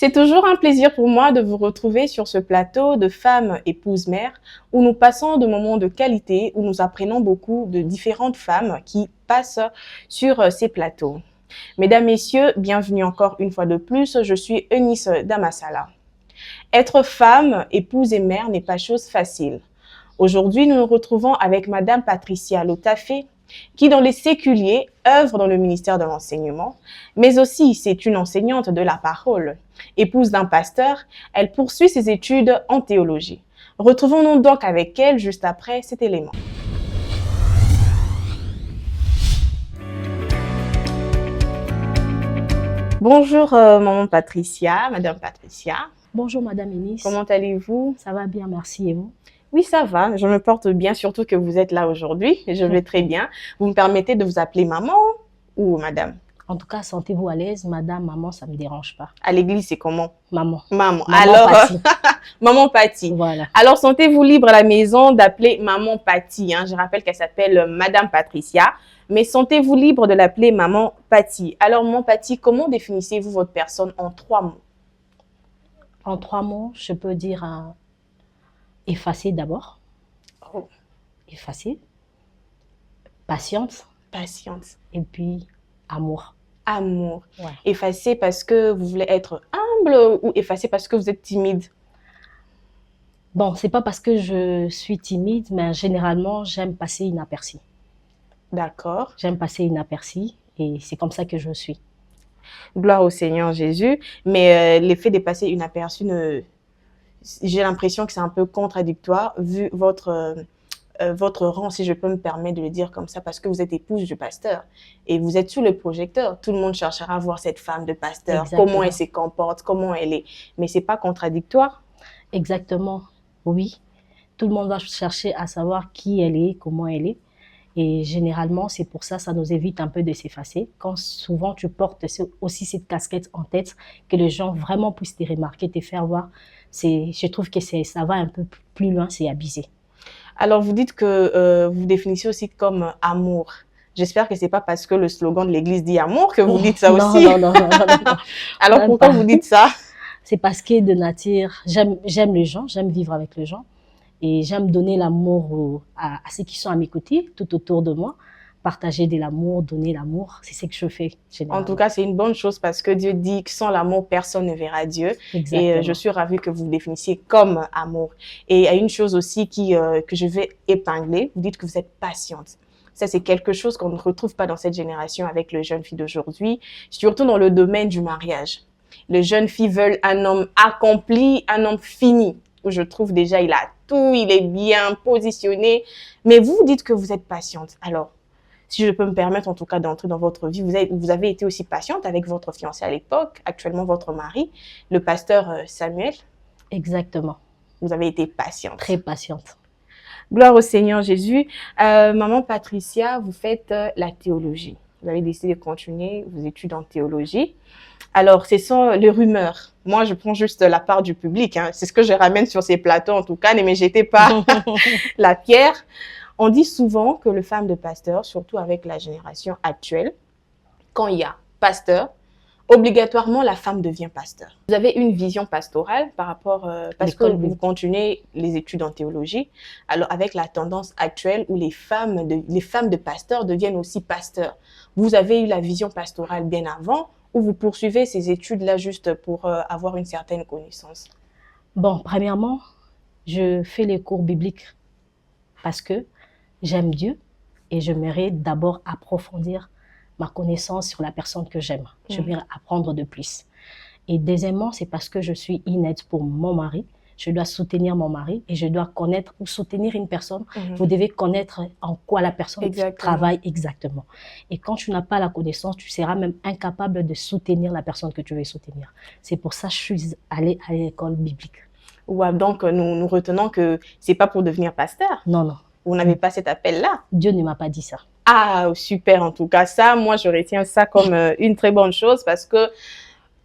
C'est toujours un plaisir pour moi de vous retrouver sur ce plateau de femmes épouses mères où nous passons de moments de qualité, où nous apprenons beaucoup de différentes femmes qui passent sur ces plateaux. Mesdames, Messieurs, bienvenue encore une fois de plus, je suis Eunice Damasala. Être femme, épouse et mère n'est pas chose facile. Aujourd'hui, nous nous retrouvons avec Madame Patricia Lotafé, qui dans les séculiers œuvre dans le ministère de l'enseignement, mais aussi c'est une enseignante de la parole. Épouse d'un pasteur, elle poursuit ses études en théologie. Retrouvons-nous donc avec elle juste après cet élément. Bonjour maman Patricia, Madame Patricia. Bonjour Madame Eunice. Comment allez-vous? Ça va bien, merci. Et vous? Oui, ça va. Je me porte bien, surtout que vous êtes là aujourd'hui. Je vais très bien. Vous me permettez de vous appeler maman ou madame? En tout cas, sentez-vous à l'aise. Madame, maman, ça ne me dérange pas. À l'église, c'est comment? Maman. Maman. Maman Alors, Paty. maman Paty. Voilà. Alors, sentez-vous libre à la maison d'appeler maman Paty. Hein. Je rappelle qu'elle s'appelle Madame Patricia. Mais sentez-vous libre de l'appeler maman Paty. Alors, maman Paty, comment définissez-vous votre personne en 3 mots? En 3 mots, je peux dire effacée d'abord. Oh. Effacée. Patiente. Patiente. Et puis, amour. Amour. Ouais. Effacée parce que vous voulez être humble ou effacée parce que vous êtes timide? Bon, c'est pas parce que je suis timide, mais généralement, j'aime passer inaperçue. D'accord. J'aime passer inaperçue et c'est comme ça que je suis. Gloire au Seigneur Jésus. Mais l'effet de passer inaperçu, j'ai l'impression que c'est un peu contradictoire vu votre rang, si je peux me permettre de le dire comme ça, parce que vous êtes épouse du pasteur et vous êtes sous le projecteur. Tout le monde cherchera à voir cette femme de pasteur, Exactement. comment elle se comporte, comment elle est. Mais c'est pas contradictoire? Exactement, oui. Tout le monde va chercher à savoir qui elle est, comment elle est. Et généralement, c'est pour ça, ça nous évite un peu de s'effacer. Quand souvent tu portes aussi cette casquette en tête, que les gens vraiment puissent te remarquer, te faire voir, je trouve que ça va un peu plus loin, c'est abusé. Alors, vous dites que vous définissez aussi comme amour. J'espère que c'est pas parce que le slogan de l'église dit amour que vous dites ça aussi. Non. Alors, Même pourquoi pas. vous dites ça? C'est parce que de nature, j'aime les gens, j'aime vivre avec les gens. Et j'aime donner l'amour à ceux qui sont à mes côtés, tout autour de moi. Partager de l'amour, donner l'amour, c'est ce que je fais généralement. En tout cas, c'est une bonne chose parce que Dieu dit que sans l'amour, personne ne verra Dieu. Exactement. Et je suis ravie que vous vous définissiez comme amour. Et il y a une chose aussi que je vais épingler. Vous dites que vous êtes patiente. Ça, c'est quelque chose qu'on ne retrouve pas dans cette génération avec les jeunes filles d'aujourd'hui, surtout dans le domaine du mariage. Les jeunes filles veulent un homme accompli, un homme fini. Je trouve déjà, il a tout, il est bien positionné. Mais vous dites que vous êtes patiente. Alors, si je peux me permettre en tout cas d'entrer dans votre vie, vous avez été aussi patiente avec votre fiancé à l'époque, actuellement votre mari, le pasteur Samuel. Exactement. Vous avez été patiente. Très patiente. Gloire au Seigneur Jésus. Maman Patricia, vous faites la théologie. Vous avez décidé de continuer vos études en théologie. Alors, ce sont les rumeurs. Moi, je prends juste la part du public. Hein. C'est ce que je ramène sur ces plateaux, en tout cas. Ne me jetez pas la pierre. On dit souvent que les femmes de pasteur, surtout avec la génération actuelle, quand il y a pasteur, obligatoirement, la femme devient pasteur. Vous avez une vision pastorale par rapport, parce que vous continuez les études en théologie, alors avec la tendance actuelle où les femmes de pasteurs deviennent aussi pasteurs. Vous avez eu la vision pastorale bien avant, ou vous poursuivez ces études-là juste pour avoir une certaine connaissance? Bon, premièrement, je fais les cours bibliques parce que j'aime Dieu et je mérite d'abord approfondir ma connaissance sur la personne que j'aime. Je veux apprendre de plus. Et deuxièmement, c'est parce que je suis inette pour mon mari. Je dois soutenir mon mari et je dois connaître ou soutenir une personne. Vous devez connaître en quoi la personne travaille exactement. Et quand tu n'as pas la connaissance, tu seras même incapable de soutenir la personne que tu veux soutenir. C'est pour ça que je suis allée à l'école biblique. Ouais, donc, nous retenons que c'est pas pour devenir pasteur. Non. Vous n'avez pas cet appel-là. Dieu ne m'a pas dit ça. Ah, super, en tout cas. Ça, moi, je retiens ça comme une très bonne chose parce que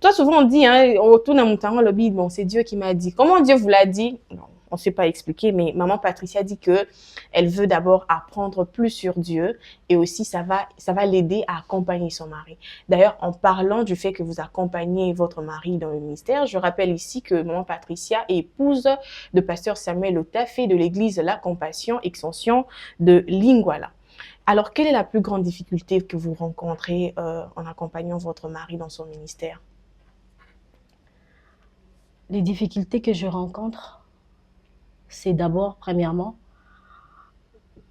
toi, souvent, on dit, hein, on retourne à mon temps, le Bible, bon, c'est Dieu qui m'a dit. Comment Dieu vous l'a dit? Non, on ne sait pas expliquer, mais maman Patricia dit que elle veut d'abord apprendre plus sur Dieu et aussi ça va l'aider à accompagner son mari. D'ailleurs, en parlant du fait que vous accompagnez votre mari dans le ministère, je rappelle ici que maman Patricia est épouse de pasteur Samuel Otafé de l'église La Compassion, extension de Lingwala. Alors, quelle est la plus grande difficulté que vous rencontrez en accompagnant votre mari dans son ministère? Les difficultés que je rencontre, c'est d'abord, premièrement,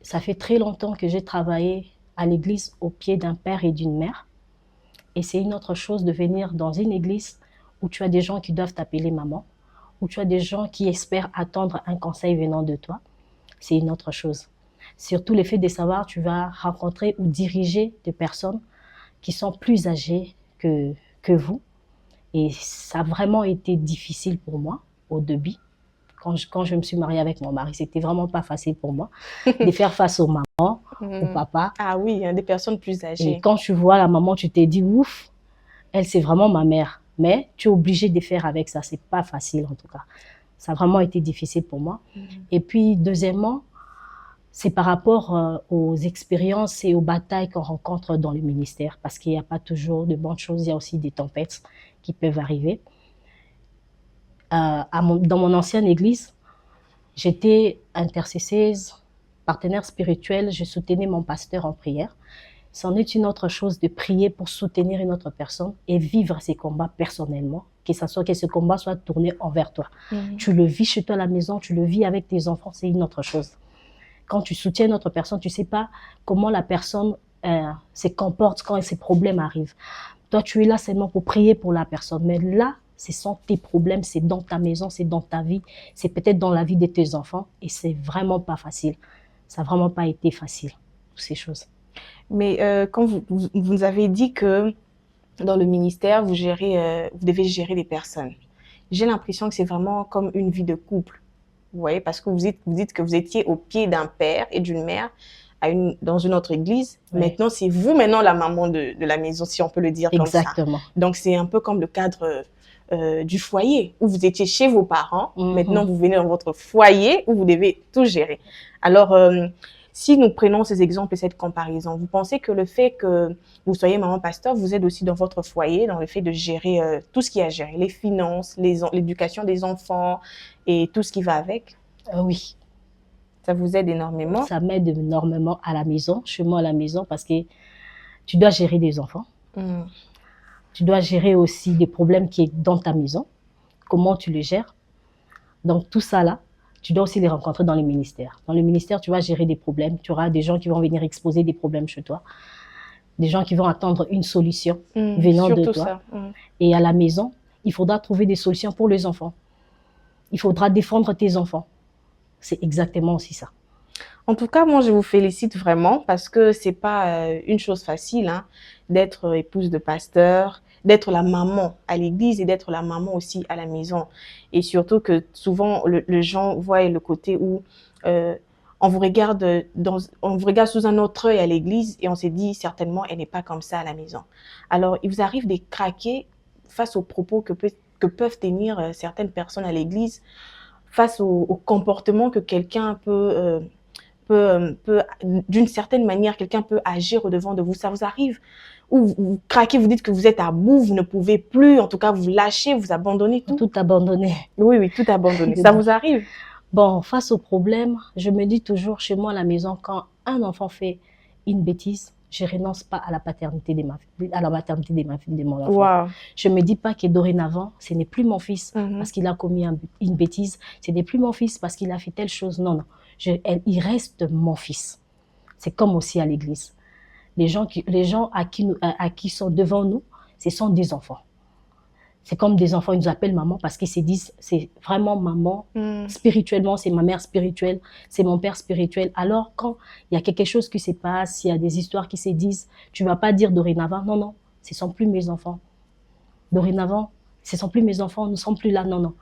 ça fait très longtemps que j'ai travaillé à l'église au pied d'un père et d'une mère. Et c'est une autre chose de venir dans une église où tu as des gens qui doivent t'appeler maman, où tu as des gens qui espèrent attendre un conseil venant de toi. C'est une autre chose. Surtout le fait de savoir que tu vas rencontrer ou diriger des personnes qui sont plus âgées que vous. Et ça a vraiment été difficile pour moi au début. Quand je me suis mariée avec mon mari, c'était vraiment pas facile pour moi de faire face aux mamans, au papa. Ah oui, il y a des personnes plus âgées. Et quand tu vois la maman, tu t'es dit, ouf, elle, c'est vraiment ma mère. Mais tu es obligé de faire avec ça. C'est pas facile, en tout cas. Ça a vraiment été difficile pour moi. Et puis, deuxièmement, c'est par rapport aux expériences et aux batailles qu'on rencontre dans le ministère. Parce qu'il n'y a pas toujours de bonnes choses. Il y a aussi des tempêtes qui peuvent arriver. Dans mon ancienne église, j'étais intercesseuse, partenaire spirituel. Je soutenais mon pasteur en prière. C'en est une autre chose de prier pour soutenir une autre personne et vivre ces combats personnellement, que ce combat soit tourné envers toi. Tu le vis chez toi à la maison, tu le vis avec tes enfants, c'est une autre chose. Quand tu soutiens une autre personne, tu ne sais pas comment la personne se comporte quand ces problèmes arrivent. Toi, tu es là seulement pour prier pour la personne, mais là, ce sont tes problèmes, c'est dans ta maison, c'est dans ta vie, c'est peut-être dans la vie de tes enfants et c'est vraiment pas facile. Ça n'a vraiment pas été facile, toutes ces choses. Mais quand vous nous avez dit que dans le ministère, vous devez gérer des personnes. J'ai l'impression que c'est vraiment comme une vie de couple. Vous voyez, parce que vous dites que vous étiez au pied d'un père et d'une mère dans une autre église. Oui. Maintenant, c'est vous la maman de la maison, si on peut le dire. Exactement. Comme ça. Donc, c'est un peu comme le cadre du foyer où vous étiez chez vos parents. Maintenant, vous venez dans votre foyer où vous devez tout gérer. Alors, si nous prenons ces exemples et cette comparaison, vous pensez que le fait que vous soyez maman pasteur, vous êtes aussi dans votre foyer, dans le fait de gérer tout ce qui a à gérer, les finances, l'éducation des enfants et tout ce qui va avec? Oui. Ça vous aide énormément? Ça m'aide énormément à la maison, chez moi à la maison, parce que tu dois gérer des enfants. Tu dois gérer aussi des problèmes qui sont dans ta maison. Comment tu les gères? Donc tout ça là, tu dois aussi les rencontrer dans les ministères. Dans le ministère, tu vas gérer des problèmes. Tu auras des gens qui vont venir exposer des problèmes chez toi. Des gens qui vont attendre une solution venant de toi. Et à la maison, il faudra trouver des solutions pour les enfants. Il faudra défendre tes enfants. C'est exactement aussi ça. En tout cas, moi, je vous félicite vraiment parce que c'est pas une chose facile d'être épouse de pasteur, d'être la maman à l'église et d'être la maman aussi à la maison. Et surtout que souvent, les gens voient le côté où on vous regarde sous un autre œil à l'église et on se dit certainement, elle n'est pas comme ça à la maison. Alors, il vous arrive de craquer face aux propos que peuvent tenir certaines personnes à l'église, face au comportement que quelqu'un peut d'une certaine manière, quelqu'un peut agir au-devant de vous. Ça vous arrive? Ou vous craquez, vous dites que vous êtes à bout, vous ne pouvez plus, en tout cas, vous lâchez, vous abandonnez tout? Tout abandonner. Oui, tout abandonner. Ça vous arrive? Bon, face au problème, je me dis toujours chez moi à la maison, quand un enfant fait une bêtise, je renonce pas à la paternité de la maternité de mon enfant. Wow. Je me dis pas que dorénavant, ce n'est plus mon fils parce qu'il a commis une bêtise, ce n'est plus mon fils parce qu'il a fait telle chose. Non. Il reste mon fils. C'est comme aussi à l'église. Les gens à qui sont devant nous, ce sont des enfants. C'est comme des enfants, ils nous appellent maman parce qu'ils se disent, c'est vraiment maman, spirituellement, c'est ma mère spirituelle, c'est mon père spirituel. Alors, quand il y a quelque chose qui se passe, il y a des histoires qui se disent, tu ne vas pas dire dorénavant, non, ce ne sont plus mes enfants. Dorénavant, ce ne sont plus mes enfants, nous ne sommes plus là, non.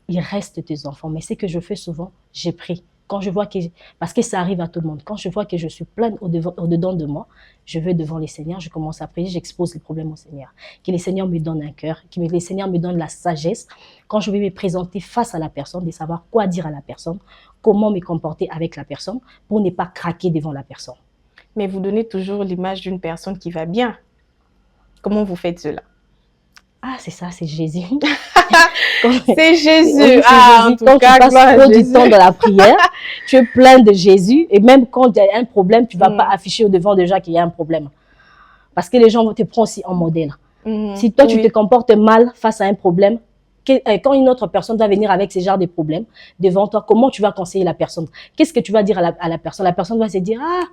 Ils restent tes enfants. Mais ce que je fais souvent, je prie. Quand je vois que, parce que ça arrive à tout le monde, quand je vois que je suis pleine au-dedans de moi, je vais devant les Seigneurs, je commence à prier, j'expose les problèmes au Seigneur. Que les Seigneurs me donnent un cœur, que les Seigneurs me donnent la sagesse. Quand je vais me présenter face à la personne, de savoir quoi dire à la personne, comment me comporter avec la personne pour ne pas craquer devant la personne. Mais vous donnez toujours l'image d'une personne qui va bien. Comment vous faites cela? Ah, c'est ça, c'est Jésus. C'est Jésus. Oui, Ah, Jésus. en tout Quand cas, tu gloire passes à trop du Jésus. temps dans la prière, tu es plein de Jésus. Et même quand il y a un problème, tu ne vas pas afficher au devant des gens qu'il y a un problème. Parce que les gens vont te prendre aussi en modèle. Si toi, tu te comportes mal face à un problème, quand une autre personne va venir avec ce genre de problème devant toi, comment tu vas conseiller la personne? Qu'est-ce que tu vas dire à la personne? La personne va se dire, ah,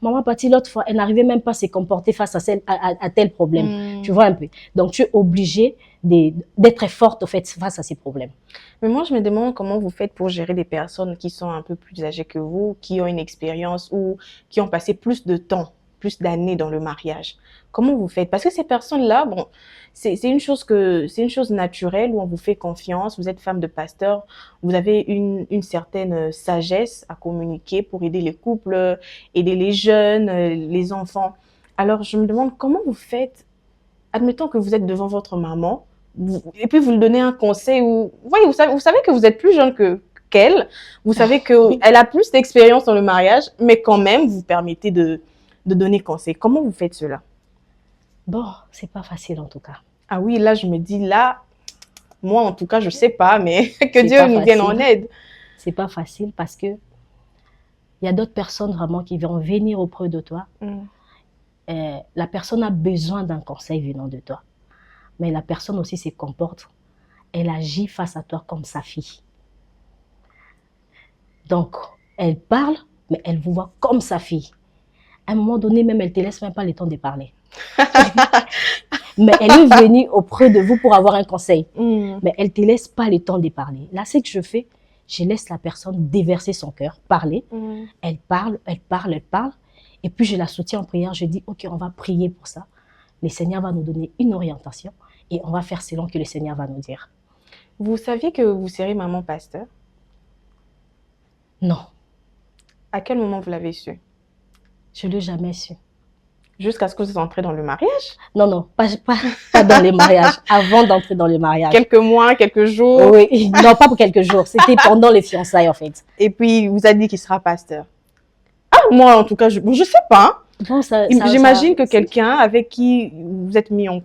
maman Paty, l'autre fois, elle n'arrivait même pas à se comporter face à tel problème. Tu vois un peu. Donc, tu es obligé d'être forte, au fait, face à ces problèmes. Mais moi, je me demande comment vous faites pour gérer des personnes qui sont un peu plus âgées que vous, qui ont une expérience ou qui ont passé plus de temps, plus d'années dans le mariage. Comment vous faites? Parce que ces personnes-là, bon, c'est une chose naturelle où on vous fait confiance. Vous êtes femme de pasteur, vous avez une certaine sagesse à communiquer pour aider les couples, aider les jeunes, les enfants. Alors, je me demande comment vous faites. Admettons que vous êtes devant votre maman, et puis vous lui donnez un conseil où, voyez, vous savez que vous êtes plus jeune qu'elle, vous savez qu'elle a plus d'expérience dans le mariage, mais quand même, vous permettez de donner conseil. Comment vous faites cela? Bon, c'est pas facile en tout cas. Ah oui, là, je me dis, là, moi, en tout cas, je sais pas, mais que Dieu nous vienne en aide. C'est pas facile parce que il y a d'autres personnes vraiment qui vont venir auprès de toi. La personne a besoin d'un conseil venant de toi. Mais la personne aussi se comporte. Elle agit face à toi comme sa fille. Donc, elle parle, mais elle vous voit comme sa fille. À un moment donné, même, elle ne te laisse même pas le temps de parler. Mais elle est venue auprès de vous pour avoir un conseil. Mais elle ne te laisse pas le temps de parler. Là, ce que je fais, je laisse la personne déverser son cœur, parler. Elle parle, elle parle, elle parle. Et puis, je la soutiens en prière. Je dis, OK, on va prier pour ça. Le Seigneur va nous donner une orientation et on va faire selon que le Seigneur va nous dire. Vous saviez que vous serez maman pasteur? Non. À quel moment vous l'avez su? Je ne l'ai jamais su. Jusqu'à ce que vous entrez dans le mariage? Non, non, pas dans le mariage. Avant d'entrer dans le mariage. Quelques mois, quelques jours? Oui, non, pas pour quelques jours. C'était pendant les fiançailles, en fait. Et puis, vous a dit qu'il sera pasteur. Ah, moi, en tout cas, je sais pas. Bon, j'imagine que quelqu'un avec qui vous êtes mis en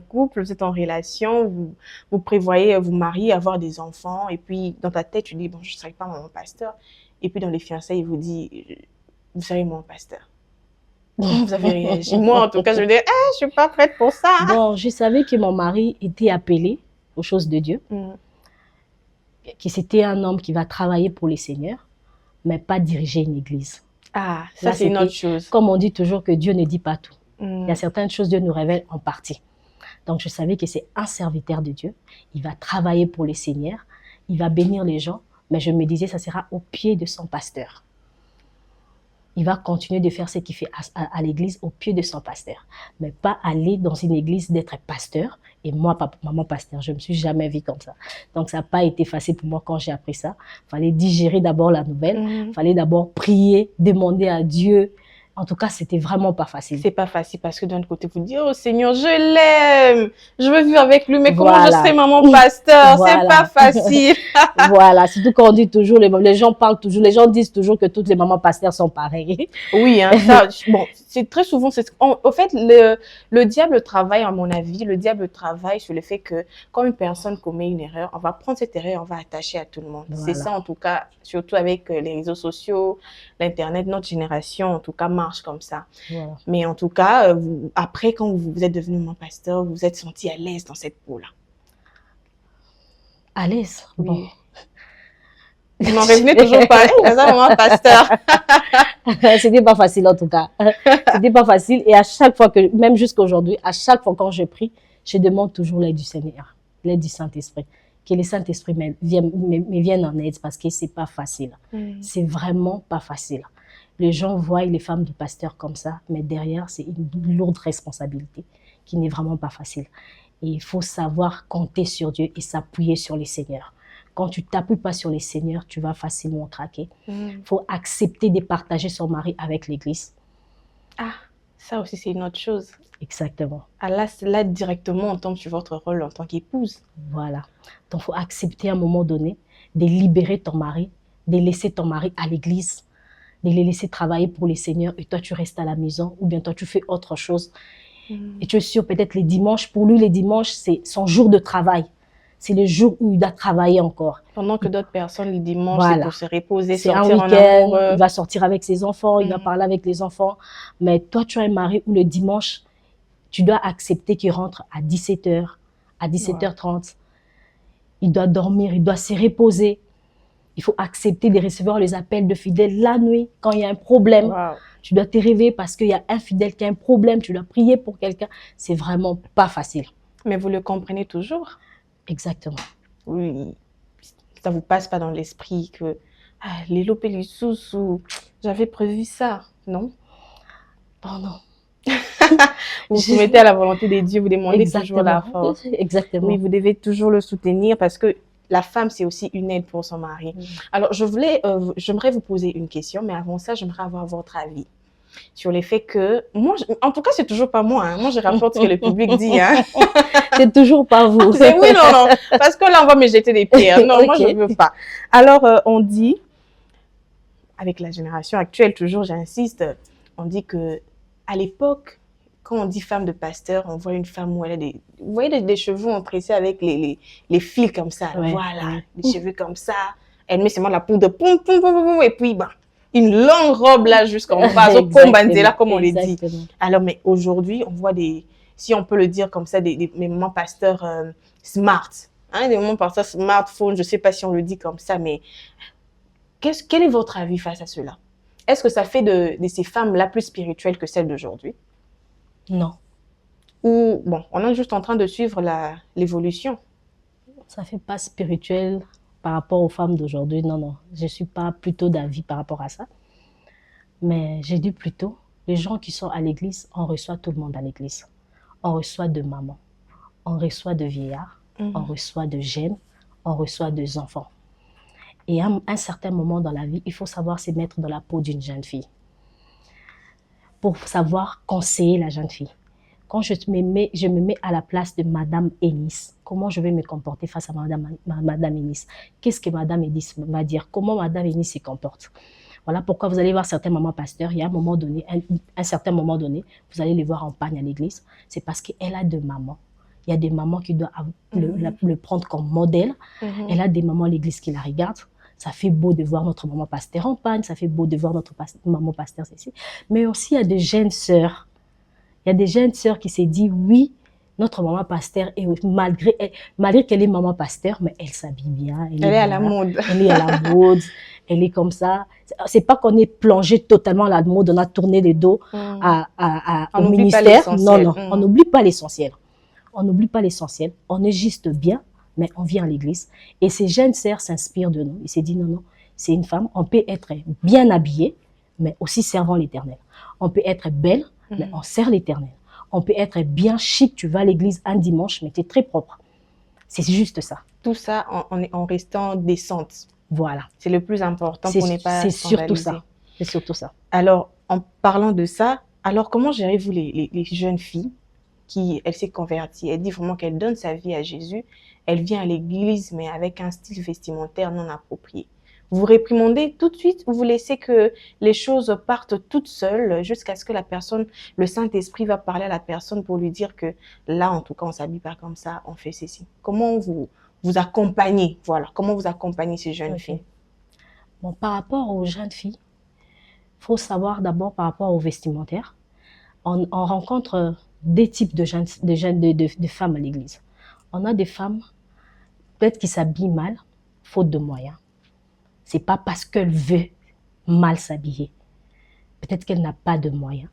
couple, vous êtes en relation, vous prévoyez vous marier, avoir des enfants, et puis dans ta tête, tu dis, bon, je ne serai pas maman pasteur. Et puis dans les fiançailles, il vous dit, vous serez mon pasteur. Comment vous avez réagi? Moi, en tout cas, je me dis, je suis pas prête pour ça. Bon, je savais que mon mari était appelé aux choses de Dieu, que c'était un homme qui va travailler pour les seigneurs, mais pas diriger une église. Ah, ça c'est une autre chose. Comme on dit toujours que Dieu ne dit pas tout. Il y a certaines choses, Dieu nous révèle en partie. Donc, je savais que c'est un serviteur de Dieu. Il va travailler pour les seigneurs, il va bénir les gens, mais je me disais, ça sera au pied de son pasteur. Il va continuer de faire ce qu'il fait à l'église au pied de son pasteur. Mais pas aller dans une église d'être pasteur. Et moi, maman pasteur, je ne me suis jamais vue comme ça. Donc, ça n'a pas été facile pour moi quand j'ai appris ça. Il fallait digérer d'abord la nouvelle. Il fallait d'abord prier, demander à Dieu. En tout cas, c'était vraiment pas facile. C'est pas facile parce que d'un côté, vous dites, oh Seigneur, je l'aime, je veux vivre avec lui, mais comment je serai maman pasteur? C'est pas facile. Voilà, surtout quand on dit toujours, les gens parlent toujours, les gens disent toujours que toutes les mamans pasteurs sont pareilles. Oui, hein, ça, bon, c'est très souvent, au fait, le diable travaille, à mon avis, le diable travaille sur le fait que quand une personne commet une erreur, on va prendre cette erreur, on va attacher à tout le monde. Voilà. C'est ça, en tout cas, surtout avec les réseaux sociaux, l'Internet, notre génération, en tout cas, marche comme ça. Voilà. Mais en tout cas, après, quand vous êtes devenu maman pasteur, vous vous êtes senti à l'aise dans cette peau-là? À l'aise? Oui. Bon. Vous m'en revenez toujours pas, ça, maman pasteur. C'était pas facile en tout cas. C'était pas facile. Et à chaque fois que, même jusqu'à aujourd'hui, à chaque fois quand je prie, je demande toujours l'aide du Seigneur, l'aide du Saint-Esprit. Que le Saint-Esprit me vienne en aide parce que c'est pas facile. C'est vraiment pas facile. Les gens voient les femmes de pasteurs comme ça, mais derrière, c'est une lourde responsabilité qui n'est vraiment pas facile. Et il faut savoir compter sur Dieu et s'appuyer sur le Seigneur. quand tu t'appuies pas sur les seigneurs, tu vas facilement craquer. Il faut accepter de partager son mari avec l'Église. Ah, ça aussi, c'est une autre chose. Exactement. Ah, là, directement, on tombe sur votre rôle en tant qu'épouse. Voilà. Donc, il faut accepter à un moment donné de libérer ton mari, de laisser ton mari à l'église, de les laisser travailler pour les seigneurs et toi, tu restes à la maison ou bien toi, tu fais autre chose. Et tu es sûr, peut-être les dimanches, pour lui, les dimanches, c'est son jour de travail. C'est le jour où il doit travailler encore. Pendant que d'autres personnes, les dimanches, Voilà. c'est pour se reposer, C'est un sortir en week-end, amoureux. il va sortir avec ses enfants, il va parler avec les enfants. Mais toi, tu as un mari où le dimanche, tu dois accepter qu'il rentre à 17h, à 17h30. Il doit dormir, il doit se reposer. Il faut accepter de recevoir les appels de fidèles la nuit quand il y a un problème. Tu dois te réveiller parce qu'il y a un fidèle qui a un problème. Tu dois prier pour quelqu'un. C'est vraiment pas facile. Mais vous le comprenez toujours? Exactement. Oui. Ça vous passe pas dans l'esprit que les lopés, les sous, j'avais prévu ça, non? Oh non. Vous vous soumettez à la volonté de Dieu, vous demandez toujours la force. Exactement. Oui, vous devez toujours le soutenir parce que la femme, c'est aussi une aide pour son mari. Alors, j'aimerais vous poser une question, mais avant ça, j'aimerais avoir votre avis sur les faits que, moi, en tout cas, c'est toujours pas moi. Moi, je rapporte ce que le public dit. C'est toujours pas vous. Oui, non, parce que là, on va me jeter des pierres. Non, moi, je veux pas. Alors, on dit, avec la génération actuelle, toujours, j'insiste, on dit que à l'époque, quand on dit femme de pasteur, on voit une femme où elle a vous voyez des cheveux empressés avec les fils comme ça. Voilà, des cheveux comme ça. Elle met seulement la poudre, poum, poum, poum, poum, et puis, une longue robe là jusqu'en bas, au combanzela, comme on le dit. Alors, mais aujourd'hui, on voit si on peut le dire comme ça, des mamans pasteurs smart. Des mamans pasteurs smartphone, je ne sais pas si on le dit comme ça, mais quel est votre avis face à cela? Est-ce que ça fait de ces femmes-là plus spirituelles que celles d'aujourd'hui? Non. Ou, on est juste en train de suivre l'évolution. Ça ne fait pas spirituel par rapport aux femmes d'aujourd'hui. Non, non. Je ne suis pas plutôt d'avis par rapport à ça. Mais j'ai dit plutôt, les gens qui sont à l'église, on reçoit tout le monde à l'église. On reçoit de mamans, on reçoit de vieillards, on reçoit de jeunes, on reçoit des enfants. Et à un certain moment dans la vie, il faut savoir se mettre dans la peau d'une jeune fille pour savoir conseiller la jeune fille. Quand je me mets à la place de Madame Ennis, comment je vais me comporter face à Madame Ennis? Qu'est-ce que Madame Ennis va dire? Comment Madame Ennis se comporte? Voilà pourquoi vous allez voir certains mamans pasteurs, il y a un certain moment donné, vous allez les voir en pagne à l'église. C'est parce qu'elle a deux mamans. Il y a des mamans qui doivent le prendre comme modèle. Elle a des mamans à l'église qui la regardent. Ça fait beau de voir notre maman pasteur en pagne, ça fait beau de voir notre maman pasteur ici. Mais aussi, il y a des jeunes sœurs. Il y a des jeunes sœurs qui se disent, oui, notre maman pasteur, malgré qu'elle est maman pasteur, mais elle s'habille bien. Elle est à la mode. Elle est à la mode. Elle est comme ça. C'est pas qu'on est plongé totalement à la mode, on a tourné le dos au ministère. Non, non, on n'oublie pas l'essentiel. On n'oublie pas l'essentiel. On est juste bien, mais on vient à l'église. Et ces jeunes sœurs s'inspirent de nous. Ils se disent, non, non, c'est une femme. On peut être bien habillée, mais aussi servant l'Éternel. On peut être belle, mais on sert l'Éternel. On peut être bien chic, tu vas à l'église un dimanche, mais tu es très propre. C'est juste ça. Tout ça en restant décente. Voilà. C'est le plus important pour ne pas C'est surtout ça. C'est surtout ça. Alors, en parlant de ça, alors comment gérez-vous les jeunes filles elle s'est convertie, elle dit vraiment qu'elle donne sa vie à Jésus, elle vient à l'église, mais avec un style vestimentaire non approprié. Vous réprimandez tout de suite ou vous laissez que les choses partent toutes seules jusqu'à ce que le Saint-Esprit va parler à la personne pour lui dire que là, en tout cas, on ne s'habille pas comme ça, on fait ceci. Comment vous accompagnez, voilà, comment vous accompagnez ces jeunes filles? Bon, par rapport aux jeunes filles, il faut savoir d'abord par rapport au vestimentaire, on rencontre des types de femmes à l'église. On a des femmes, peut-être qui s'habillent mal, faute de moyens. C'est pas parce qu'elle veut mal s'habiller. Peut-être qu'elle n'a pas de moyens.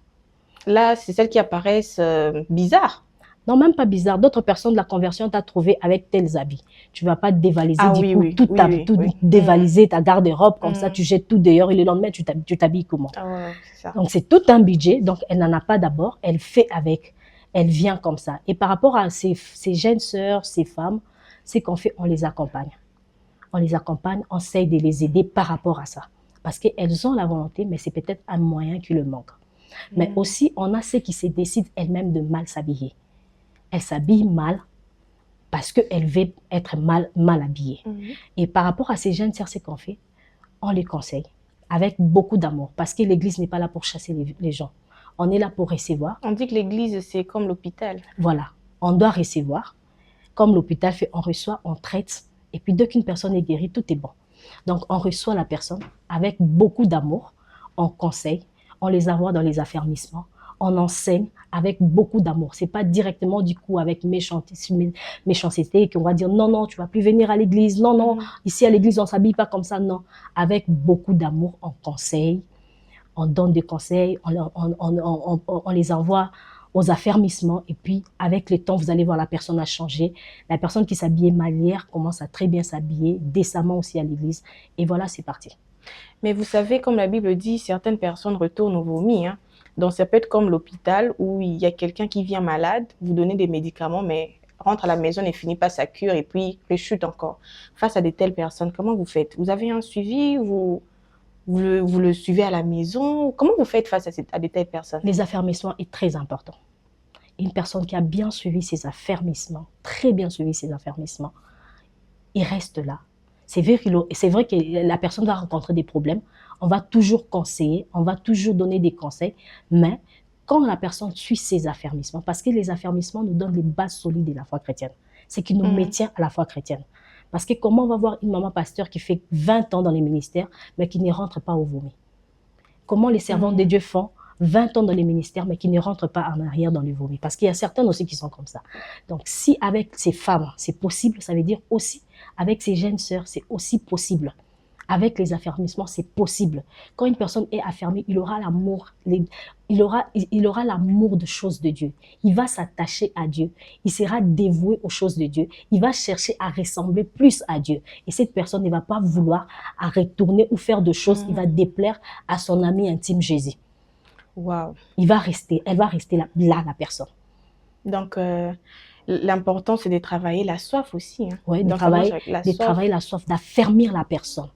Là, c'est celles qui apparaissent bizarres. Non, même pas bizarre. D'autres personnes de la conversion t'ont trouvé avec tels habits. Tu ne vas pas dévaliser dévaliser ta garde-robe comme ça, tu jettes tout dehors et le lendemain, tu t'habilles comment? C'est ça. Donc, c'est tout un budget. Donc, elle n'en a pas d'abord. Elle fait avec. Elle vient comme ça. Et par rapport à ces jeunes sœurs, ces femmes, c'est qu'on fait, on les accompagne. on les accompagne, on essaye de les aider par rapport à ça. Parce qu'elles ont la volonté, mais c'est peut-être un moyen qui leur manque. Mais aussi, on a ceux qui se décident elles-mêmes de mal s'habiller. Elles s'habillent mal parce qu'elles veulent être mal habillées. Et par rapport à ces jeunes sœurs, ce qu'on fait, on les conseille avec beaucoup d'amour. Parce que l'Église n'est pas là pour chasser les gens. On est là pour recevoir. On dit que l'Église, c'est comme l'hôpital. Voilà, on doit recevoir. Comme l'hôpital fait, on reçoit, on traite. Et puis, dès qu'une personne est guérie, tout est bon. Donc, on reçoit la personne avec beaucoup d'amour, on conseille, on les envoie dans les affermissements, on enseigne avec beaucoup d'amour. Ce n'est pas directement du coup avec méchanceté qu'on va dire non, non, tu ne vas plus venir à l'église, non, non, ici à l'église, on ne s'habille pas comme ça, non. Avec beaucoup d'amour, on conseille, on donne des conseils, on les envoie aux affermissements et puis avec le temps, vous allez voir la personne a changé. La personne qui s'habillait mal hier commence à très bien s'habiller, décemment aussi à l'église et voilà, c'est parti. Mais vous savez, comme la Bible dit, certaines personnes retournent au vomi. Hein. Donc ça peut être comme l'hôpital où il y a quelqu'un qui vient malade, vous donnez des médicaments, mais rentre à la maison et finit pas sa cure et puis rechute encore. Face à de telles personnes, comment vous faites? Vous avez un suivi? Vous le suivez à la maison? Comment vous faites face à de telles personnes? Les affermissements est très important. Une personne qui a bien suivi ses affermissements, très bien suivi ses affermissements, il reste là. C'est vrai que la personne va rencontrer des problèmes. On va toujours conseiller, on va toujours donner des conseils, mais quand la personne suit ses affermissements, parce que les affermissements nous donnent les bases solides de la foi chrétienne, c'est qui nous maintient à la foi chrétienne. Parce que comment on va voir une maman pasteur qui fait 20 ans dans les ministères, mais qui ne rentre pas au vomi? Comment les servants de Dieu font 20 ans dans les ministères, mais qui ne rentrent pas en arrière dans les vomi? Parce qu'il y a certaines aussi qui sont comme ça. Donc, si avec ces femmes, c'est possible, ça veut dire aussi, avec ces jeunes sœurs, c'est aussi possible. Avec les affermissements, c'est possible. Quand une personne est affermée, il aura l'amour, il aura l'amour de choses de Dieu. Il va s'attacher à Dieu. Il sera dévoué aux choses de Dieu. Il va chercher à ressembler plus à Dieu. Et cette personne ne va pas vouloir à retourner ou faire de choses qui va déplaire à son ami intime Jésus. Wow. Elle va rester là, la personne. Donc, l'important, c'est de travailler la soif aussi. Hein. Oui, de travailler la soif, d'affermir la personne.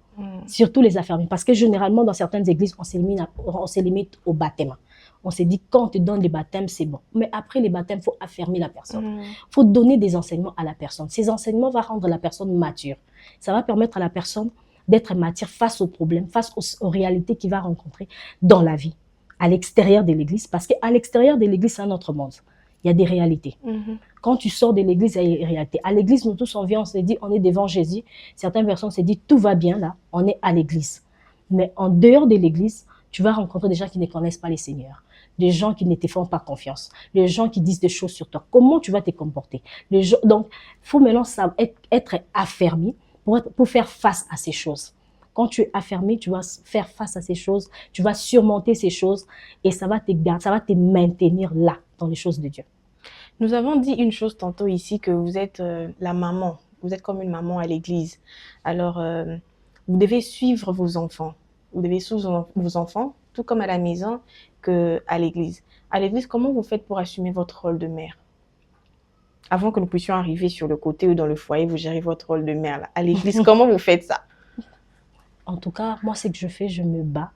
Surtout les affermir. Parce que généralement, dans certaines églises, on se limite au baptême. On se dit, quand on te donne les baptêmes, c'est bon. Mais après les baptêmes, il faut affermir la personne. Il faut donner des enseignements à la personne. Ces enseignements vont rendre la personne mature. Ça va permettre à la personne d'être mature face aux problèmes, face aux réalités qu'il va rencontrer dans la vie, à l'extérieur de l'église. Parce qu'à l'extérieur de l'église, c'est un autre monde. Il y a des réalités. Quand tu sors de l'église, il y a des réalités. À l'église, nous tous, on vient, on se dit, on est devant Jésus. Certaines personnes se disent, tout va bien là, on est à l'église. Mais en dehors de l'église, tu vas rencontrer des gens qui ne connaissent pas les seigneurs, des gens qui ne te font pas confiance, des gens qui disent des choses sur toi. Comment tu vas te comporter? Donc, il faut maintenant être affermi pour faire face à ces choses. Quand tu es affermi, tu vas faire face à ces choses, tu vas surmonter ces choses et ça va te maintenir là, dans les choses de Dieu. Nous avons dit une chose tantôt ici, que vous êtes la maman. Vous êtes comme une maman à l'église. Alors, vous devez suivre vos enfants. Vous devez suivre vos enfants, tout comme à la maison qu'à l'église. À l'église, comment vous faites pour assumer votre rôle de mère? Avant que nous puissions arriver sur le côté ou dans le foyer, vous gérez votre rôle de mère. Là. À l'église, comment vous faites ça? En tout cas, moi, ce que je fais, je me bats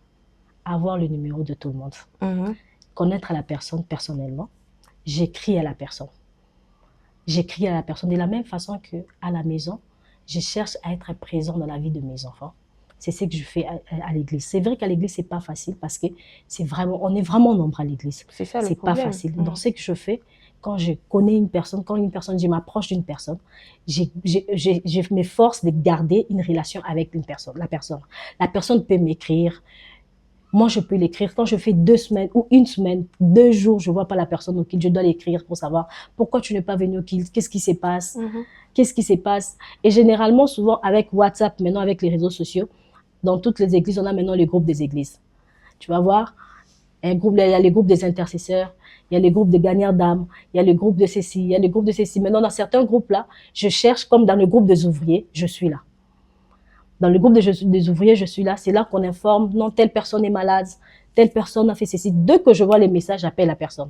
à avoir le numéro de tout le monde. Connaître la personne personnellement. J'écris à la personne. J'écris à la personne de la même façon qu'à la maison, je cherche à être présent dans la vie de mes enfants. C'est ce que je fais à l'église. C'est vrai qu'à l'église, c'est pas facile parce que on est vraiment nombreux à l'église. C'est ça le problème. C'est pas facile. Donc, ce que je fais, quand je connais une personne, je m'approche d'une personne, je m'efforce de garder une relation avec une personne, la personne. La personne peut m'écrire. Moi, je peux l'écrire. Quand je fais 2 semaines ou 1 semaine, 2 jours, je ne vois pas la personne au kilt, je dois l'écrire pour savoir pourquoi tu n'es pas venu au kilt, qu'est-ce qui se passe, qu'est-ce qui se passe. Et généralement, souvent, avec WhatsApp, maintenant avec les réseaux sociaux, dans toutes les églises, on a maintenant les groupes des églises. Tu vas voir, il y a les groupes des intercesseurs, il y a les groupes de gagnants d'âmes, il y a le groupe de ceci, il y a le groupe de ceci. Maintenant, dans certains groupes-là, je cherche, comme dans le groupe des ouvriers, je suis là. Dans le groupe des ouvriers, je suis là. C'est là qu'on informe, non, telle personne est malade, telle personne a fait ceci. Dès que je vois les messages, j'appelle la personne.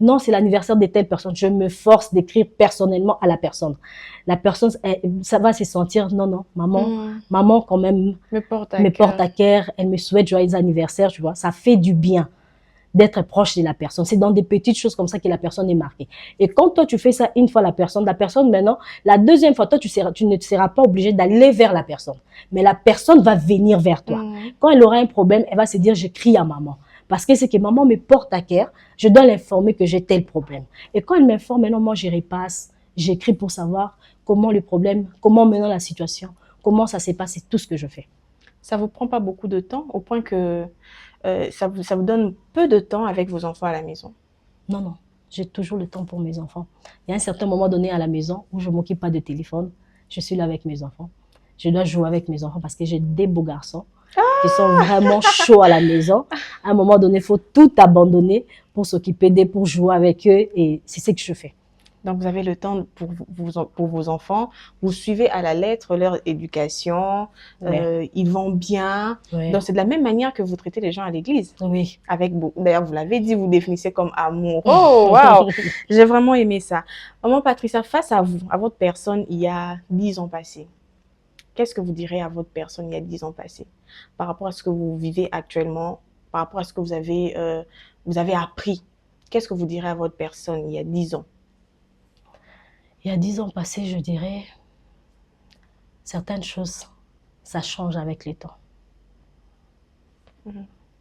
non, c'est l'anniversaire de telle personne. Je me force d'écrire personnellement à la personne. La personne, ça va se sentir, non, non, maman quand même me porte à cœur. Elle me souhaite joyeux anniversaire, tu vois. Ça fait du bien d'être proche de la personne. C'est dans des petites choses comme ça que la personne est marquée. Et quand toi, tu fais ça une fois la personne maintenant, la deuxième fois, toi, tu ne seras pas obligé d'aller vers la personne. Mais la personne va venir vers toi. Quand elle aura un problème, elle va se dire, je crie à maman. Parce que c'est que maman me porte à cœur, je dois l'informer que j'ai tel problème. Et quand elle m'informe, maintenant, moi, je repasse, j'écris pour savoir comment le problème, comment maintenant la situation, comment ça s'est passé, tout ce que je fais. Ça ne vous prend pas beaucoup de temps au point que ça vous donne peu de temps avec vos enfants à la maison? Non, non, j'ai toujours le temps pour mes enfants. Il y a un certain moment donné à la maison où je ne m'occupe pas de téléphone, je suis là avec mes enfants. Je dois jouer avec mes enfants parce que j'ai des beaux garçons qui sont vraiment chauds à la maison. À un moment donné, il faut tout abandonner pour s'occuper d'eux, pour jouer avec eux et c'est ce que je fais. Donc, vous avez le temps pour vos enfants. Vous suivez à la lettre leur éducation. Ouais. Ils vont bien. Ouais. Donc, c'est de la même manière que vous traitez les gens à l'église. Oui. D'ailleurs, vous l'avez dit, vous définissez comme amour. Oh, waouh! J'ai vraiment aimé ça. Maman Patricia, face à vous, à votre personne, il y a 10 ans passés, qu'est-ce que vous direz à votre personne il y a 10 ans passés par rapport à ce que vous vivez actuellement, par rapport à ce que vous avez appris? Qu'est-ce que vous direz à votre personne il y a 10 ans? Il y a 10 ans passés, je dirais, certaines choses, ça change avec le temps.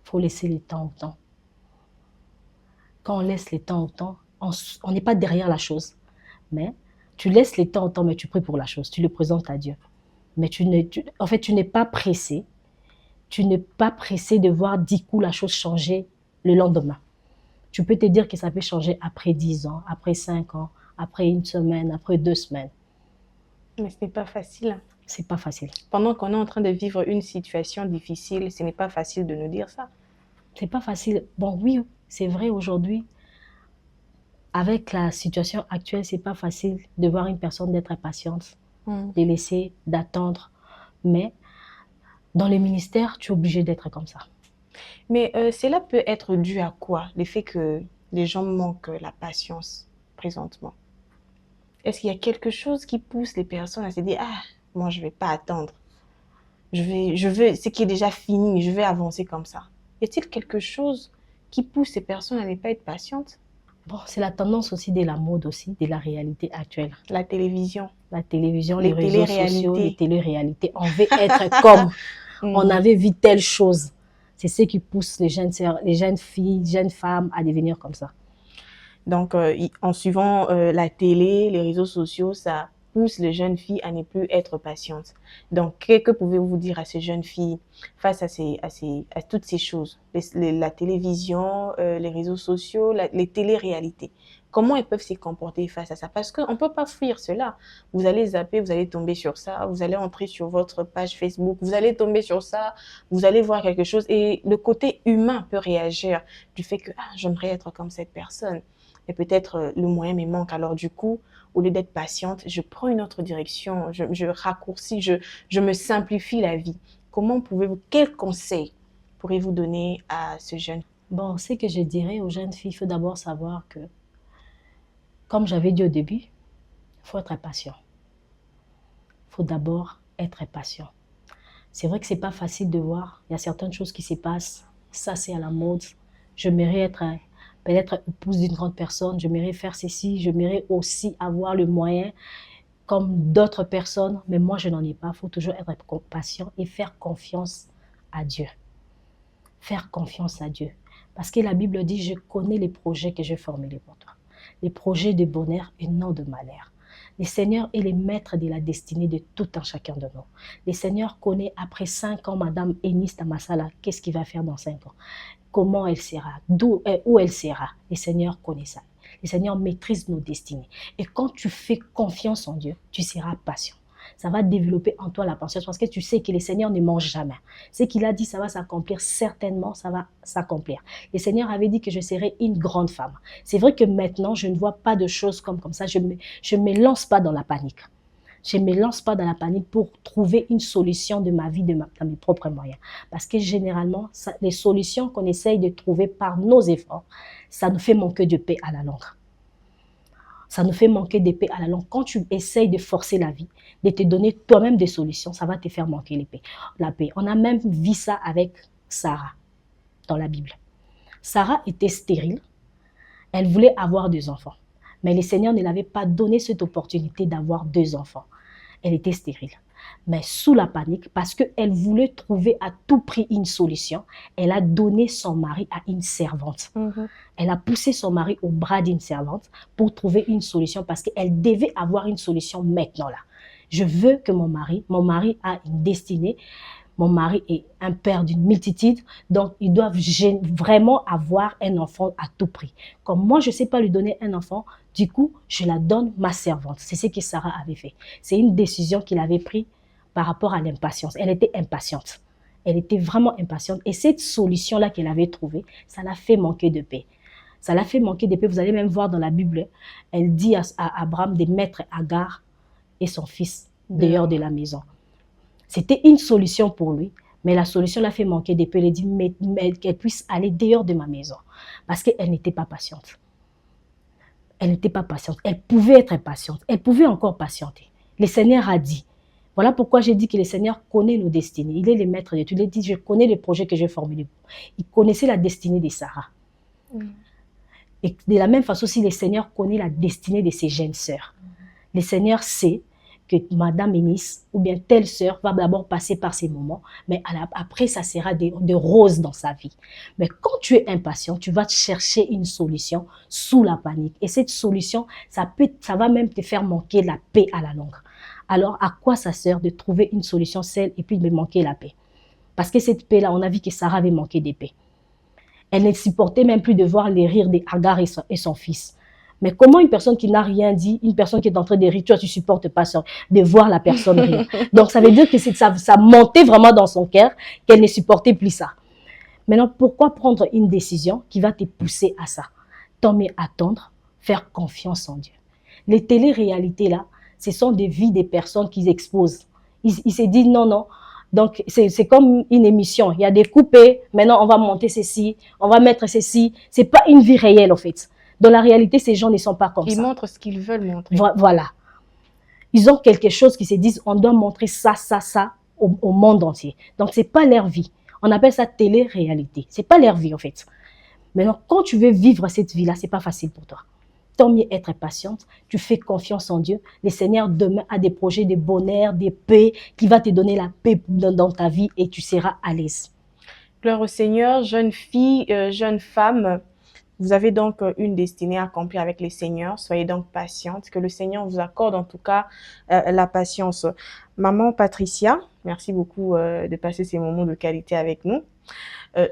Faut laisser le temps au temps. Quand on laisse le temps au temps, on n'est pas derrière la chose. Mais tu laisses le temps au temps, mais tu pries pour la chose. Tu le présentes à Dieu. Mais en fait, tu n'es pas pressé. Tu n'es pas pressé de voir 10 coups la chose changer le lendemain. Tu peux te dire que ça peut changer après 10 ans, après 5 ans, après une semaine, après 2 semaines. Mais ce n'est pas facile. C'est pas facile. Pendant qu'on est en train de vivre une situation difficile, ce n'est pas facile de nous dire ça. C'est pas facile. Bon, oui, c'est vrai aujourd'hui. Avec la situation actuelle, c'est pas facile de voir une personne d'être impatiente, de laisser, d'attendre. Mais dans les ministères, tu es obligé d'être comme ça. Mais cela peut être dû à quoi? Le fait que les gens manquent la patience présentement. Est-ce qu'il y a quelque chose qui pousse les personnes à se dire « Ah, moi, je ne vais pas attendre. Je veux ce qui est déjà fini, je vais avancer comme ça. » Y a-t-il quelque chose qui pousse ces personnes à ne pas être patientes? Bon, c'est la tendance aussi de la mode aussi, de la réalité actuelle. La télévision. La télévision, les réseaux sociaux, les télé-réalités. On veut être comme, on avait vu telle chose. C'est ce qui pousse les jeunes filles, jeunes femmes à devenir comme ça. Donc, en suivant la télé, les réseaux sociaux, ça pousse les jeunes filles à ne plus être patientes. Donc, que pouvez-vous dire à ces jeunes filles face à toutes ces choses? La télévision, les réseaux sociaux, les télé-réalités. Comment elles peuvent se comporter face à ça? Parce qu'on ne peut pas fuir cela. Vous allez zapper, vous allez tomber sur ça, vous allez entrer sur votre page Facebook, vous allez tomber sur ça, vous allez voir quelque chose et le côté humain peut réagir du fait que j'aimerais être comme cette personne. Et peut-être le moyen me manque. Alors du coup, au lieu d'être patiente, je prends une autre direction, je raccourcis, je me simplifie la vie. Quel conseil pourriez-vous donner à ce jeune? Bon, ce que je dirais aux jeunes filles, il faut d'abord savoir que, comme j'avais dit au début, il faut être patient. Il faut d'abord être patient. C'est vrai que ce n'est pas facile de voir. Il y a certaines choses qui se passent. Ça, c'est à la mode. J'aimerais être peut-être épouse d'une grande personne, j'aimerais faire ceci, j'aimerais aussi avoir le moyen comme d'autres personnes, mais moi je n'en ai pas. Il faut toujours être patient et faire confiance à Dieu. Faire confiance à Dieu. Parce que la Bible dit, je connais les projets que j'ai formulés pour toi. Les projets de bonheur et non de malheur. Le Seigneur est le maître de la destinée de tout un chacun de nous. Le Seigneur connaît après 5 ans, Madame Eunice Tamassala, qu'est-ce qu'il va faire dans 5 ans. Comment elle sera, où elle sera. Le Seigneur connaît ça. Le Seigneur maîtrise nos destinées. Et quand tu fais confiance en Dieu, tu seras patient. Ça va développer en toi la patience parce que tu sais que le Seigneur ne mange jamais. Ce qu'il a dit, ça va s'accomplir, certainement, ça va s'accomplir. Le Seigneur avait dit que je serais une grande femme. C'est vrai que maintenant, je ne vois pas de choses comme ça. Je me lance pas dans la panique. Je ne me lance pas dans la panique pour trouver une solution de ma vie dans mes propres moyens. Parce que généralement, les solutions qu'on essaye de trouver par nos efforts, ça nous fait manquer de paix à la longue. Ça nous fait manquer de paix à la longue. Quand tu essayes de forcer la vie, de te donner toi-même des solutions, ça va te faire manquer la paix. On a même vu ça avec Sarah dans la Bible. Sarah était stérile. Elle voulait avoir 2 enfants. Mais le Seigneur ne l'avait pas donné cette opportunité d'avoir 2 enfants. Elle était stérile. Mais sous la panique, parce qu'elle voulait trouver à tout prix une solution, elle a donné son mari à une servante. Elle a poussé son mari au bras d'une servante pour trouver une solution parce qu'elle devait avoir une solution maintenant là. Je veux que mon mari a une destinée. Mon mari est un père d'une multitude, donc ils doivent vraiment avoir un enfant à tout prix. Comme moi, je ne sais pas lui donner un enfant, du coup, je la donne ma servante. C'est ce que Sarah avait fait. C'est une décision qu'il avait prise par rapport à l'impatience. Elle était impatiente. Elle était vraiment impatiente. Et cette solution-là qu'elle avait trouvée, ça l'a fait manquer de paix. Ça l'a fait manquer de paix. Vous allez même voir dans la Bible, elle dit à Abraham de mettre Agar et son fils dehors de la maison. C'était une solution pour lui, mais la solution l'a fait manquer de paix. Elle a dit qu'elle puisse aller dehors de ma maison parce qu'elle n'était pas patiente. Elle n'était pas patiente. Elle pouvait être patiente. Elle pouvait encore patienter. Le Seigneur a dit. Voilà pourquoi j'ai dit que le Seigneur connaît nos destinées. Il est le maître de tout. Il a dit, je connais le projet que j'ai formulé. Il connaissait la destinée de Sarah. Et de la même façon aussi, le Seigneur connaît la destinée de ses jeunes sœurs. Le Seigneur sait que Madame Eunice ou bien telle sœur va d'abord passer par ces moments, mais après, ça sera des roses dans sa vie. Mais quand tu es impatient, tu vas chercher une solution sous la panique. Et cette solution, ça va même te faire manquer la paix à la longue. Alors, à quoi ça sert de trouver une solution seule et puis de manquer la paix? Parce que cette paix-là, on a vu que Sarah avait manqué de paix. Elle ne supportait même plus de voir les rires d'Agar et son fils. Mais comment une personne qui n'a rien dit, une personne qui est en train de rire, toi tu supportes pas ça, de voir la personne rire. Donc ça veut dire que ça montait vraiment dans son cœur, qu'elle ne supportait plus ça. Maintenant, pourquoi prendre une décision qui va te pousser à ça? Tant mieux attendre, faire confiance en Dieu. Les téléréalités là, ce sont des vies des personnes qu'ils exposent. Ils se disent non. Donc, c'est comme une émission. Il y a des coupés. Maintenant, on va monter ceci, on va mettre ceci. C'est pas une vie réelle, en fait. Dans la réalité, ces gens ne sont pas comme ça. Ils montrent ce qu'ils veulent montrer. Voilà. Ils ont quelque chose qui se disent, on doit montrer ça au monde entier. Donc, c'est pas leur vie. On appelle ça télé-réalité. C'est pas leur vie, en fait. Maintenant, quand tu veux vivre cette vie-là, c'est pas facile pour toi. Tant mieux être patiente, tu fais confiance en Dieu. Le Seigneur demain a des projets de bonheur, de paix, qui va te donner la paix dans ta vie et tu seras à l'aise. Gloire au Seigneur, jeune fille, jeune femme, vous avez donc une destinée à accomplir avec le Seigneur. Soyez donc patiente, que le Seigneur vous accorde en tout cas la patience. Maman Patricia, merci beaucoup de passer ces moments de qualité avec nous.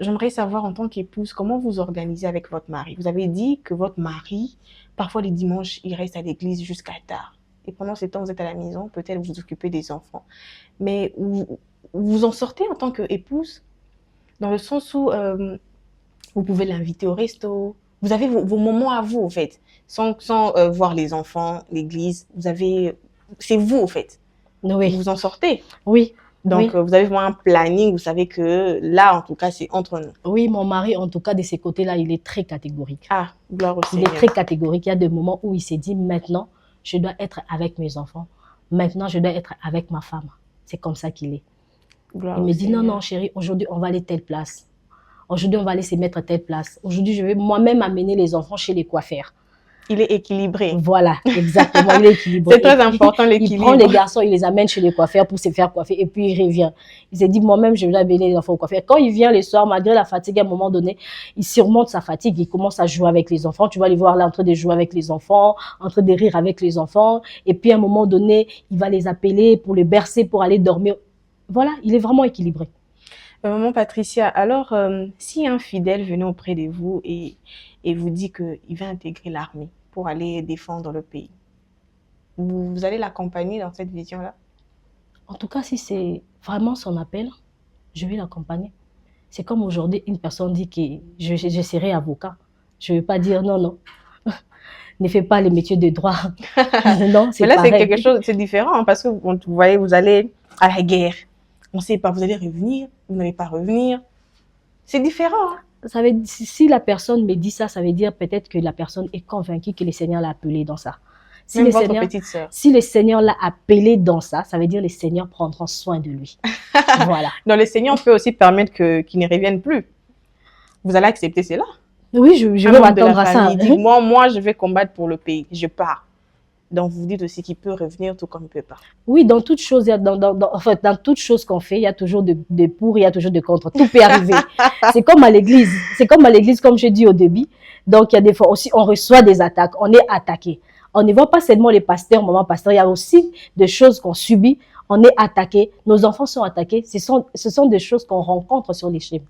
J'aimerais savoir en tant qu'épouse, comment vous organisez avec votre mari? Vous avez dit que votre mari, parfois les dimanches, il reste à l'église jusqu'à tard. Et pendant ce temps, vous êtes à la maison, peut-être vous vous occupez des enfants. Mais vous en sortez en tant qu'épouse? Dans le sens où vous pouvez l'inviter au resto. Vous avez vos moments à vous, en fait. Sans voir les enfants, l'église. C'est vous, en fait. Oui. Vous en sortez. Oui. Donc, vous avez vraiment un planning. Vous savez que là, en tout cas, c'est entre nous. Oui, mon mari, en tout cas, de ces côtés-là, il est très catégorique. Ah, gloire au Seigneur. Il est très catégorique. Il y a des moments où il s'est dit, maintenant, je dois être avec mes enfants. Maintenant, je dois être avec ma femme. C'est comme ça qu'il est. Gloire il me dit, Seigneur. non, chérie, aujourd'hui, on va aller telle place. Aujourd'hui, on va aller se mettre à telle place. Aujourd'hui, je vais moi-même amener les enfants chez les coiffeurs. Il est équilibré. Voilà, exactement, il est équilibré. C'est très important, l'équilibre. Il prend les garçons, il les amène chez les coiffeurs pour se faire coiffer et puis il revient. Il s'est dit, moi-même, je vais amener les enfants au coiffeur. Quand il vient le soir, malgré la fatigue, à un moment donné, il surmonte sa fatigue, il commence à jouer avec les enfants. Tu vas les voir là en train de jouer avec les enfants, en train de rire avec les enfants. Et puis, à un moment donné, il va les appeler pour les bercer, pour aller dormir. Voilà, il est vraiment équilibré. Maman Patricia, alors, si un fidèle venait auprès de vous et vous dit qu'il va intégrer l'armée pour aller défendre le pays, vous allez l'accompagner dans cette vision-là? En tout cas, si c'est vraiment son appel, je vais l'accompagner. C'est comme aujourd'hui, une personne dit que je serai avocat. Je ne vais pas dire non. ne fait pas les métiers de droit. Non, c'est Mais là, c'est pareil. quelque chose, c'est différent hein, parce que vous voyez, vous allez à la guerre. On ne sait pas, vous allez revenir, vous n'allez pas revenir. C'est différent. Hein. Ça veut, si la personne me dit ça, ça veut dire peut-être que la personne est convaincue que le Seigneur l'a appelé dans ça. Si Même le votre Seigneur, petite sœur. si le Seigneur l'a appelé dans ça, ça veut dire que le Seigneur prendra soin de lui. Voilà. Donc, le Seigneur peut aussi permettre qu'il ne revienne plus. Vous allez accepter cela. Oui, je vais Un membre de la m'attendre à ça. famille dit, moi, je vais combattre pour le pays. Je pars. Donc, vous dites aussi qu'il peut revenir tout comme il peut pas. Oui, dans toute chose, dans toute chose qu'on fait, il y a toujours de pour, il y a toujours de contre. Tout peut arriver. C'est comme à l'église. C'est comme à l'église, comme je dis au début. Donc, il y a des fois aussi, on reçoit des attaques, on est attaqué. On ne voit pas seulement les pasteurs, maman pasteur, il y a aussi des choses qu'on subit, on est attaqué, nos enfants sont attaqués. Ce sont des choses qu'on rencontre sur les chemins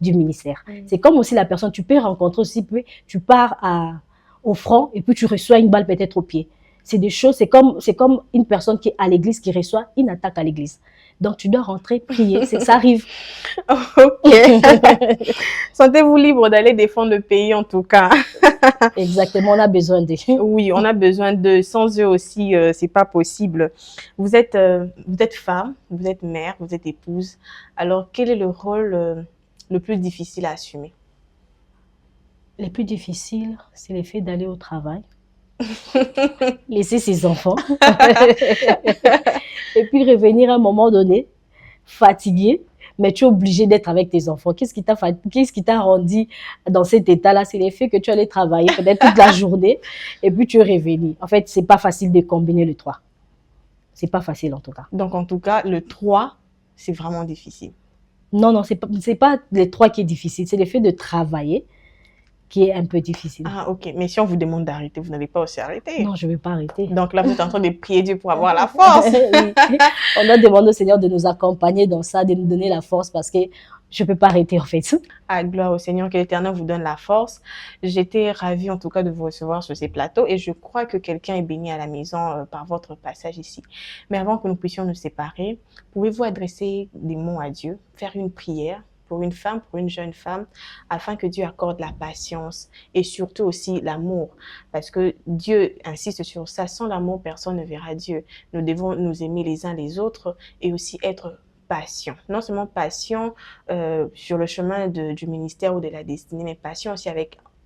du ministère. C'est comme aussi la personne, tu peux rencontrer aussi, tu pars au front et puis tu reçois une balle peut-être au pied. C'est des choses, c'est comme une personne qui est à l'église qui reçoit une attaque à l'église. Donc, tu dois rentrer, prier, ça arrive. Ok. Sentez-vous libre d'aller défendre le pays, en tout cas. Exactement, on a besoin d'eux. Oui, on a besoin d'eux. Sans eux aussi, c'est pas possible. Vous êtes femme, vous êtes mère, vous êtes épouse. Alors, quel est le rôle le plus difficile à assumer? Le plus difficile, c'est le fait d'aller au travail. Laisser ses enfants et puis revenir à un moment donné fatigué, mais tu es obligé d'être avec tes enfants. Qu'est-ce qui t'a rendu dans cet état-là? C'est le fait que tu allais travailler peut-être toute la journée et puis tu es revenu. En fait, c'est pas facile de combiner les trois. C'est pas facile en tout cas. Donc en tout cas, le 3, c'est vraiment difficile. Non, c'est pas les trois qui est difficile, c'est le fait de travailler qui est un peu difficile. Ah, ok. Mais si on vous demande d'arrêter, vous n'allez pas aussi arrêter. Non, je ne vais pas arrêter. Donc là, vous êtes en train de prier Dieu pour avoir la force. Oui. On doit demander au Seigneur de nous accompagner dans ça, de nous donner la force parce que je ne peux pas arrêter en fait. Ah, gloire au Seigneur, que l'Éternel vous donne la force. J'étais ravie en tout cas de vous recevoir sur ces plateaux et je crois que quelqu'un est béni à la maison par votre passage ici. Mais avant que nous puissions nous séparer, pouvez-vous adresser des mots à Dieu, faire une prière pour une femme, pour une jeune femme, afin que Dieu accorde la patience et surtout aussi l'amour. Parce que Dieu insiste sur ça, sans l'amour, personne ne verra Dieu. Nous devons nous aimer les uns les autres et aussi être patient. Non seulement patient sur le chemin du ministère ou de la destinée, mais patient aussi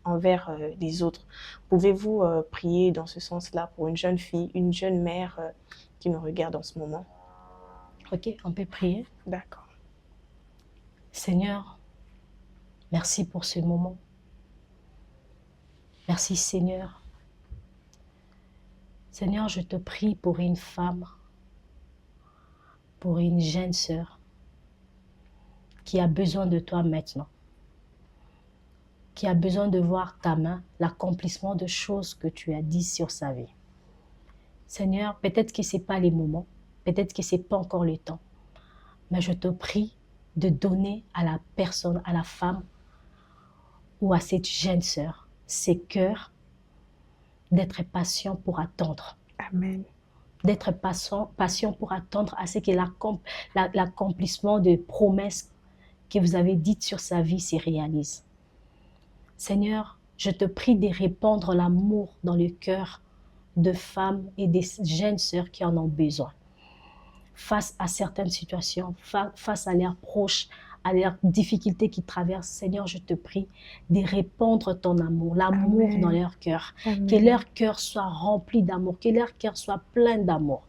envers les autres. Pouvez-vous prier dans ce sens-là pour une jeune fille, une jeune mère qui nous regarde en ce moment? Ok, on peut prier. D'accord. Seigneur, merci pour ce moment. Merci Seigneur. Seigneur, je te prie pour une femme, pour une jeune sœur qui a besoin de toi maintenant, qui a besoin de voir ta main, l'accomplissement de choses que tu as dit sur sa vie. Seigneur, peut-être que ce n'est pas les moments, peut-être que ce n'est pas encore le temps, mais je te prie de donner à la personne, à la femme ou à cette jeune sœur, ses cœurs, d'être patient pour attendre. Amen. D'être patient pour attendre à ce que l'accomplissement de promesses que vous avez dites sur sa vie se réalise. Seigneur, je te prie de répandre l'amour dans le cœur de femmes et des jeunes sœurs qui en ont besoin. Face à certaines situations, face à leurs proches, à leurs difficultés qu'ils traversent, Seigneur, je te prie de répandre ton amour, l'amour dans leur cœur. Amen. Que leur cœur soit rempli d'amour, que leur cœur soit plein d'amour.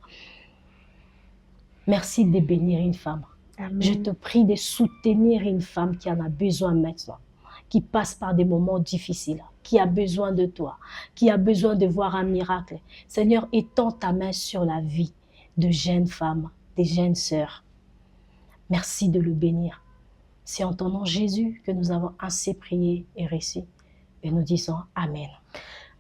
Merci de bénir une femme. Amen. Je te prie de soutenir une femme qui en a besoin maintenant, qui passe par des moments difficiles, qui a besoin de toi, qui a besoin de voir un miracle. Seigneur, étends ta main sur la vie de jeunes femmes, des jeunes sœurs. Merci de le bénir. C'est en ton nom Jésus que nous avons assez prié et reçu. Et nous disons Amen.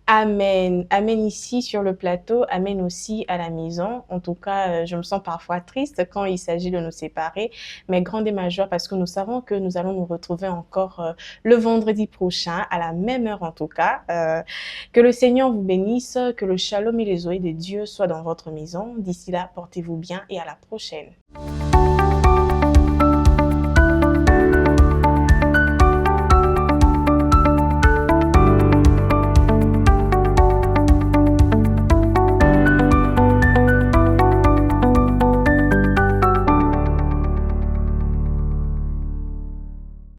Amen. Amen ici sur le plateau, amen aussi à la maison. En tout cas, je me sens parfois triste quand il s'agit de nous séparer, mais grande est ma joie parce que nous savons que nous allons nous retrouver encore le vendredi prochain, à la même heure en tout cas. Que le Seigneur vous bénisse, que le shalom et les oeils de Dieu soient dans votre maison. D'ici là, portez-vous bien et à la prochaine.